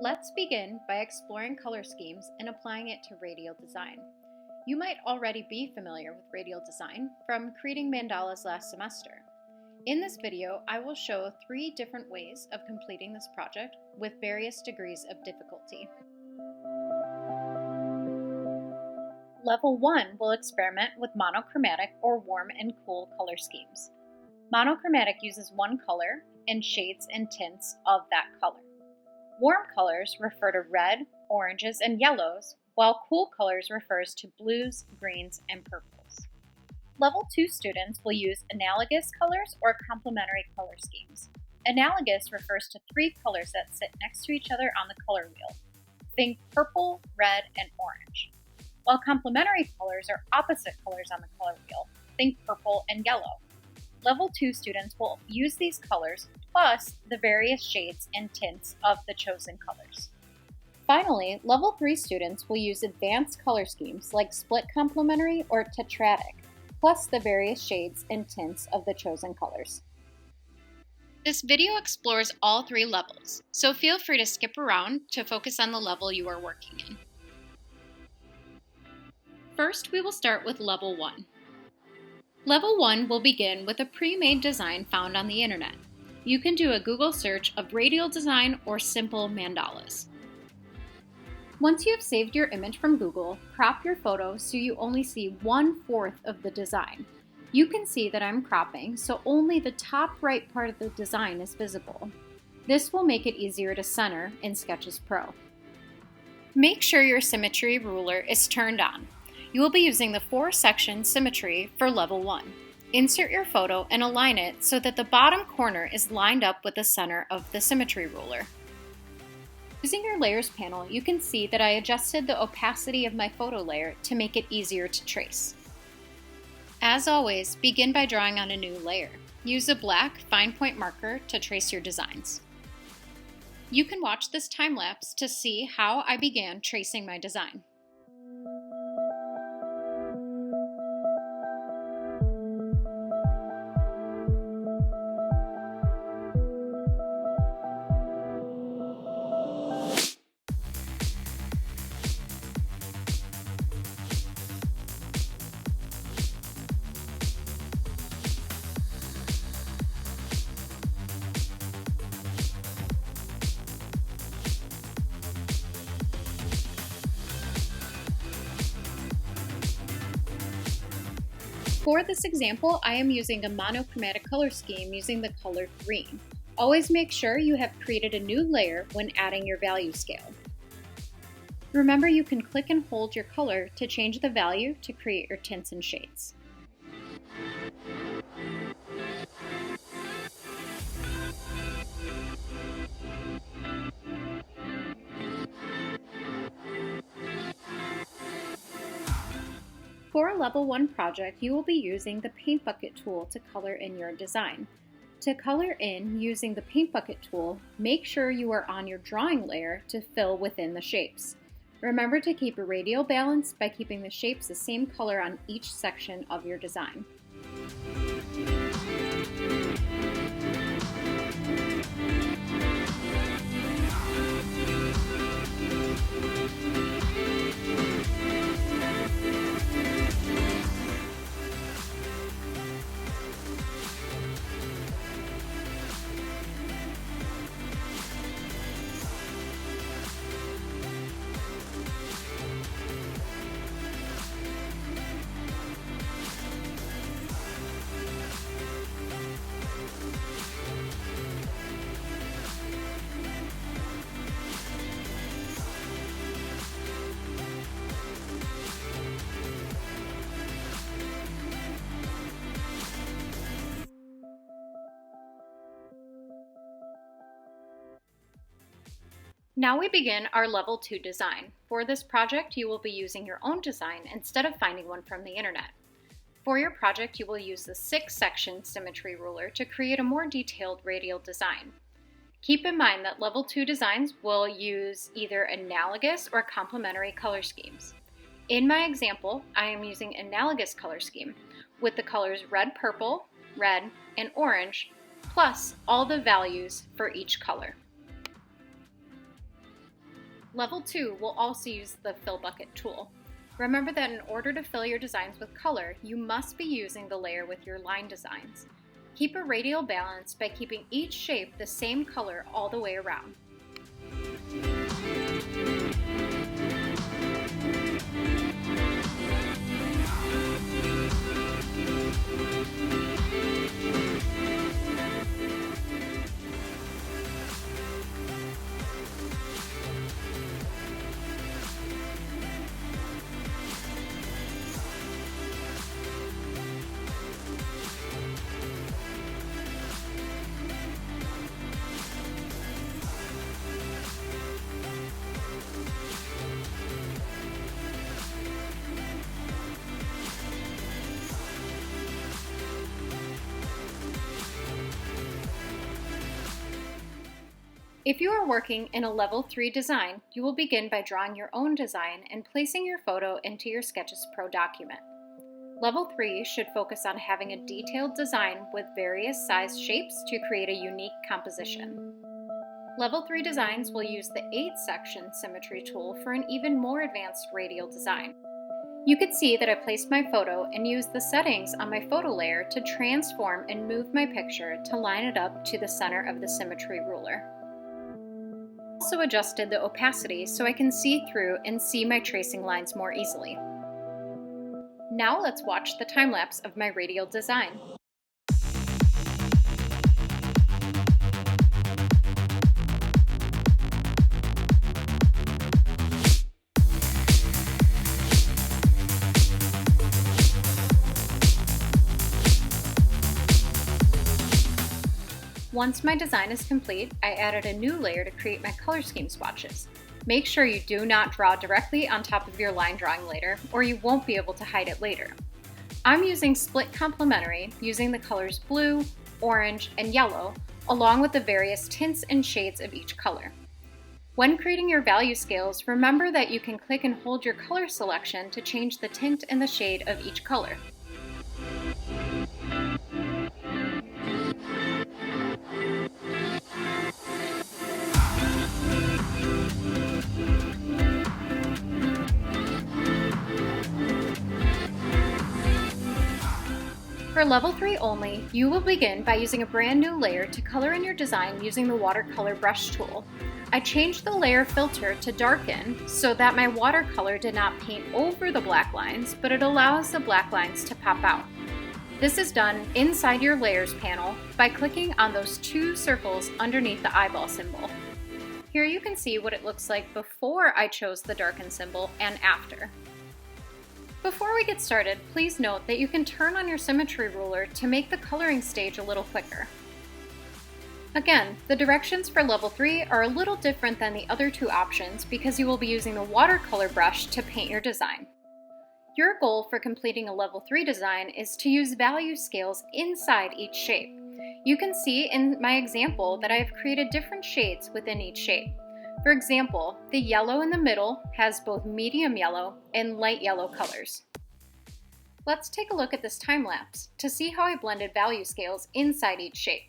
Let's begin by exploring color schemes and applying it to Radial Design. You might already be familiar with Radial Design from creating mandalas last semester. In this video, I will show 3 different ways of completing this project with various degrees of difficulty. Level 1 will experiment with monochromatic or warm and cool color schemes. Monochromatic uses one color and shades and tints of that color. Warm colors refer to red, oranges, and yellows, while cool colors refers to blues, greens, and purples. Level 2 students will use analogous colors or complementary color schemes. Analogous refers to 3 colors that sit next to each other on the color wheel. Think purple, red, and orange. While complementary colors are opposite colors on the color wheel. Think purple and yellow. Level 2 students will use these colors plus the various shades and tints of the chosen colors. Finally, Level 3 students will use advanced color schemes like split complementary or tetradic, plus the various shades and tints of the chosen colors. This video explores all 3 levels, so feel free to skip around to focus on the level you are working in. First, we will start with Level 1. Level 1 will begin with a pre-made design found on the internet. You can do a Google search of Radial Design or simple mandalas. Once you have saved your image from Google, crop your photo so you only see 1/4 of the design. You can see that I'm cropping, so only the top right part of the design is visible. This will make it easier to center in Sketches Pro. Make sure your symmetry ruler is turned on. You will be using the 4-section symmetry for Level 1. Insert your photo and align it so that the bottom corner is lined up with the center of the symmetry ruler. Using your Layers panel, you can see that I adjusted the opacity of my photo layer to make it easier to trace. As always, begin by drawing on a new layer. Use a black fine point marker to trace your designs. You can watch this time lapse to see how I began tracing my design. For this example, I am using a monochromatic color scheme using the color green. Always make sure you have created a new layer when adding your value scale. Remember, you can click and hold your color to change the value to create your tints and shades. For a Level 1 project, you will be using the Paint Bucket tool to color in your design. To color in using the Paint Bucket tool, make sure you are on your drawing layer to fill within the shapes. Remember to keep a radial balance by keeping the shapes the same color on each section of your design. Now we begin our Level 2 design. For this project, you will be using your own design instead of finding one from the internet. For your project, you will use the 6-section symmetry ruler to create a more detailed radial design. Keep in mind that Level 2 designs will use either analogous or complementary color schemes. In my example, I am using analogous color scheme with the colors red, purple, red, and orange, plus all the values for each color. Level 2 will also use the Fill Bucket tool. Remember that in order to fill your designs with color, you must be using the layer with your line designs. Keep a radial balance by keeping each shape the same color all the way around. If you are working in a Level 3 design, you will begin by drawing your own design and placing your photo into your Sketches Pro document. Level 3 should focus on having a detailed design with various size shapes to create a unique composition. Level 3 designs will use the 8-section symmetry tool for an even more advanced radial design. You can see that I placed my photo and used the settings on my photo layer to transform and move my picture to line it up to the center of the symmetry ruler. Also adjusted the opacity so I can see through and see my tracing lines more easily. Now let's watch the time lapse of my radial design. Once my design is complete, I added a new layer to create my color scheme swatches. Make sure you do not draw directly on top of your line drawing later, or you won't be able to hide it later. I'm using split complementary, using the colors blue, orange, and yellow, along with the various tints and shades of each color. When creating your value scales, remember that you can click and hold your color selection to change the tint and the shade of each color. For Level 3 only, you will begin by using a brand new layer to color in your design using the watercolor brush tool. I changed the layer filter to darken so that my watercolor did not paint over the black lines, but it allows the black lines to pop out. This is done inside your Layers panel by clicking on those 2 circles underneath the eyeball symbol. Here you can see what it looks like before I chose the darken symbol and after. Before we get started, please note that you can turn on your symmetry ruler to make the coloring stage a little quicker. Again, the directions for Level 3 are a little different than the other 2 options because you will be using the watercolor brush to paint your design. Your goal for completing a Level 3 design is to use value scales inside each shape. You can see in my example that I have created different shades within each shape. For example, the yellow in the middle has both medium yellow and light yellow colors. Let's take a look at this time lapse to see how I blended value scales inside each shape.